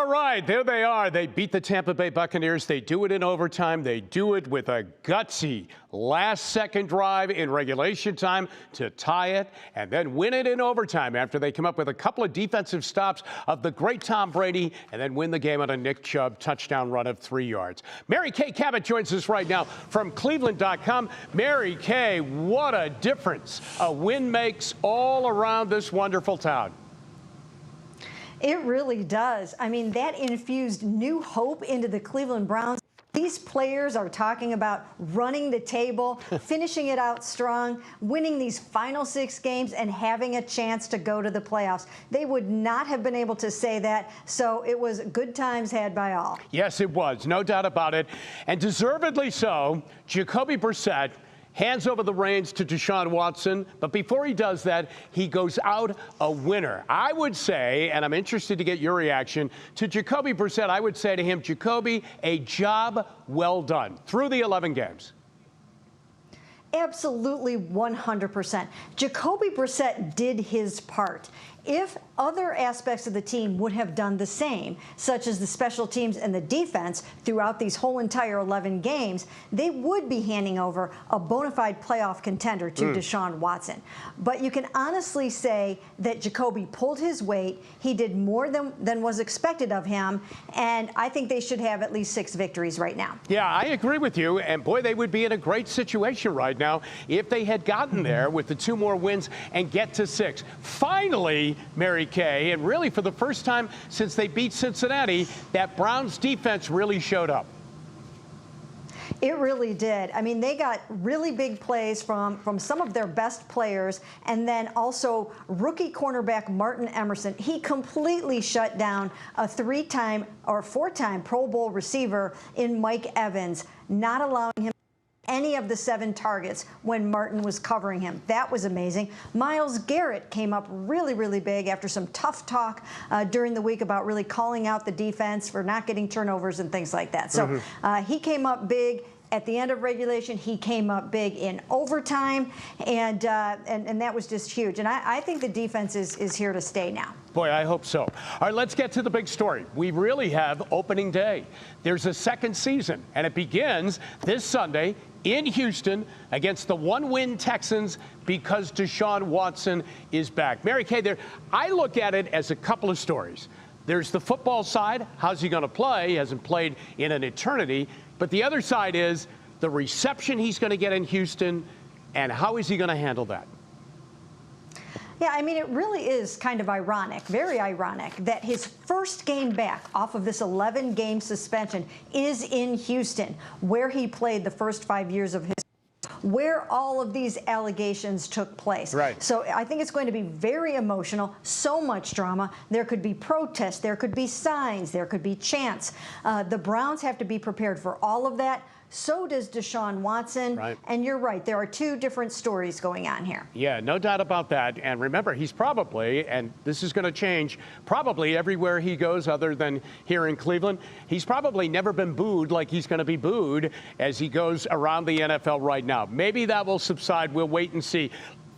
All right, there they are. They beat the Tampa Bay Buccaneers. They do it in overtime. They do it with a gutsy last-second drive in regulation time to tie it and then win it in overtime after they come up with a couple of defensive stops of the great Tom Brady and then win the game on a Nick Chubb touchdown run of 3 yards. Mary Kay Cabot joins us right now from Cleveland.com. Mary Kay, what a difference a win makes all around this wonderful town. It really does. I mean, that infused new hope into the Cleveland Browns. These players are talking about running the table, finishing it out strong, winning these final 6 games, and having a chance to go to the playoffs. They would not have been able to say that, so it was good times had by all. Yes, it was, no doubt about it, and deservedly so. Jacoby Brissett hands over the reins to Deshaun Watson, but before he does that, he goes out a winner. I would say, and I'm interested to get your reaction, to Jacoby Brissett, I would say to him, Jacoby, a job well done through the 11 games. Absolutely 100%. Jacoby Brissett did his part. If other aspects of the team would have done the same, such as the special teams and the defense throughout these whole entire 11 games, they would be handing over a bona fide playoff contender to Deshaun Watson. But you can honestly say that Jacoby pulled his weight. He did more than was expected of him, and I think they should have at least 6 victories right now. Yeah, I agree with you, and boy, they would be in a great situation right now if they had gotten there with the 2 more wins and get to 6. Finally, Mary Kay, and really for the first time since they beat Cincinnati, that Browns defense really showed up. It really did. I mean, they got really big plays from some of their best players, and then also rookie cornerback Martin Emerson. He completely shut down a 3-time or 4-time Pro Bowl receiver in Mike Evans, not allowing him any of the 7 targets when Martin was covering him. That was amazing. Myles Garrett came up really, really big after some tough talk during the week about really calling out the defense for not getting turnovers and things like that. So he came up big. At the end of regulation, he came up big in overtime, and that was just huge. And I think the defense is here to stay now. Boy, I hope so. All right, let's get to the big story. We really have opening day. There's a second season, and it begins this Sunday in Houston against the 1-win Texans because Deshaun Watson is back. Mary Kay, I look at it as a couple of stories. There's the football side. How's he going to play? He hasn't played in an eternity. But the other side is the reception he's going to get in Houston, and how is he going to handle that? Yeah, I mean, it really is kind of ironic, very ironic, that his first game back off of this 11-game suspension is in Houston, where he played the first 5 years of his where all of these allegations took place. Right. So I think it's going to be very emotional, so much drama. There could be protests, there could be signs, there could be chants. The Browns have to be prepared for all of that. So does Deshaun Watson. Right. And you're right, there are 2 different stories going on here. Yeah, no doubt about that. And remember, he's probably, and this is going to change, probably everywhere he goes other than here in Cleveland, he's probably never been booed like he's going to be booed as he goes around the NFL right now. Maybe that will subside. We'll wait and see.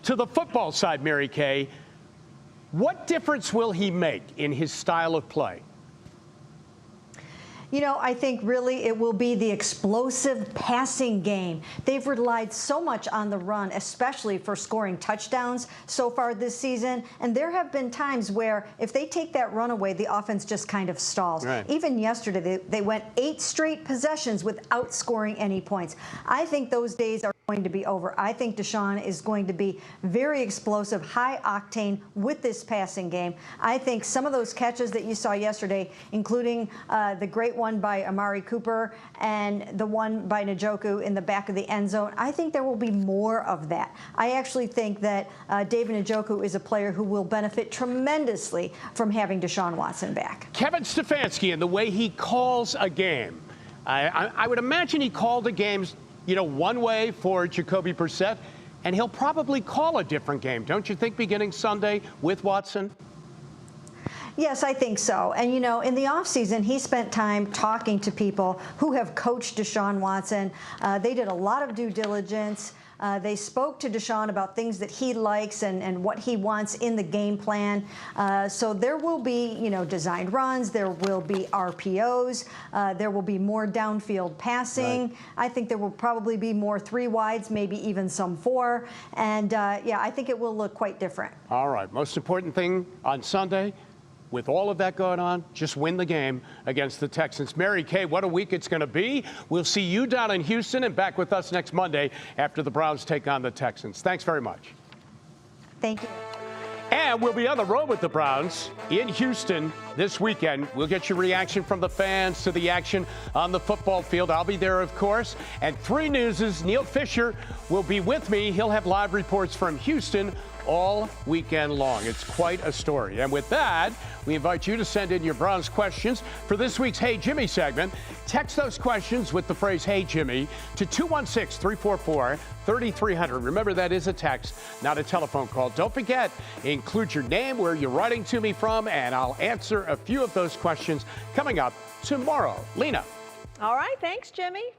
To the football side, Mary Kay, what difference will he make in his style of play? You know, I think really it will be the explosive passing game. They've relied so much on the run, especially for scoring touchdowns so far this season. And there have been times where if they take that run away, the offense just kind of stalls. Right. Even yesterday, they went 8 straight possessions without scoring any points. I think those days are going to be over. I think Deshaun is going to be very explosive, high octane with this passing game. I think some of those catches that you saw yesterday, including the great one by Amari Cooper and the one by Njoku in the back of the end zone, I think there will be more of that. I actually think that David Njoku is a player who will benefit tremendously from having Deshaun Watson back. Kevin Stefanski and the way he calls a game. I would imagine he called a game, one way for Jacoby Brissett, and he'll probably call a different game, don't you think, beginning Sunday with Watson? Yes, I think so. And, in the offseason, he spent time talking to people who have coached Deshaun Watson. They did a lot of due diligence. They spoke to Deshaun about things that he likes and what he wants in the game plan. So there will be, designed runs. There will be RPOs. There will be more downfield passing. Right. I think there will probably be more 3 wides, maybe even some 4. And yeah, I think it will look quite different. All right. Most important thing on Sunday, with all of that going on, just win the game against the Texans. Mary Kay, what a week it's going to be. We'll see you down in Houston and back with us next Monday after the Browns take on the Texans. Thanks very much. Thank you. And we'll be on the road with the Browns in Houston this weekend. We'll get your reaction from the fans to the action on the football field. I'll be there, of course. And 3 News' Neil Fisher will be with me. He'll have live reports from Houston all weekend long. It's quite a story. And with that, we invite you to send in your Browns questions for this week's Hey Jimmy segment. Text those questions with the phrase Hey Jimmy to 216-344-3300. Remember, that is a text, not a telephone call. Don't forget, include your name, where you're writing to me from, and I'll answer a few of those questions coming up tomorrow. Lena. All right, thanks, Jimmy.